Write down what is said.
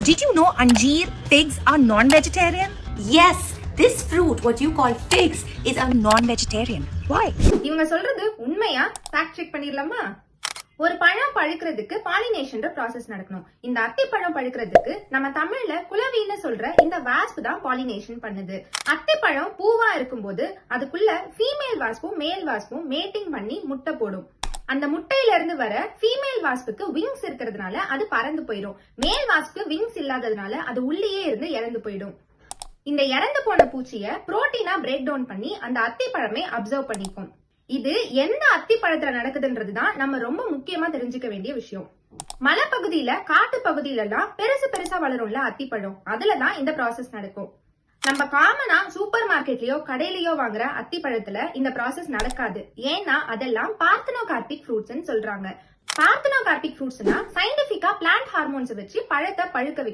Did you know Anjeer figs are non-vegetarian? Yes, this fruit, what you call figs, is a Non-vegetarian. Why? இவங்க சொல்றது உண்மையா? Fact check பண்ணிரலாமா? ஒரு பழம் பழுக்கிறதுக்கு பாலினேஷன்ற process நடக்கணும். இந்த அத்திப்பழம் பழுக்கிறதுக்கு நம்ம தமிழ்ல குலவின்னு சொல்ற இந்த வாஸ்ப் தான் பாலினேஷன் பண்ணுது. அத்திப்பழம் பூவா இருக்கும்போது அதுக்குள்ள ஃபீமேல் வாஸ்பும் மேல் வாஸ்பும் மேட்டிங் பண்ணி முட்டை போடும். அந்த முட்டையில இருந்து வர ஃபீமேல் வாஸ்புக்கு விங்ஸ் இருக்கிறதுனால அது பறந்து போயிடும். மேல் வாஸ்புக்கு விங்ஸ் இல்லாததுனால அது உள்ளேயே இருந்து இறந்து போயிடும். இந்த இறந்து போன பூச்சிய புரோட்டீனா பிரேக் டவுன் பண்ணி அந்த அத்திப்பழமே அப்சர்வ் பண்ணிக்கும். இது எந்த அத்திப்பழத்துல நடக்குதுன்றதுதான் நம்ம ரொம்ப முக்கியமா தெரிஞ்சுக்க வேண்டிய விஷயம். மலைப்பகுதியில காட்டு பகுதியில எல்லாம் பெருசு பெருசா வளரும்ல அத்திப்பழம், அதுலதான் இந்த ப்ராசஸ் நடக்கும். நம்ம காமனா சூப்பர் மார்க்கெட்லயோ கடையிலயோ வாங்குற அத்திப்பழத்துல இந்த ப்ராசஸ் நடக்காது. ஏன்னா அதெல்லாம் பார்த்தனோகார்பிக் ஃப்ரூட்ஸ் சொல்றாங்க. பார்த்தனோகார்பிக் ஃப்ரூட்ஸ்னா சயின்டிபிக்கா பிளான்ட் ஹார்மோன்ஸ் வச்சு பழத்தை பழுக்க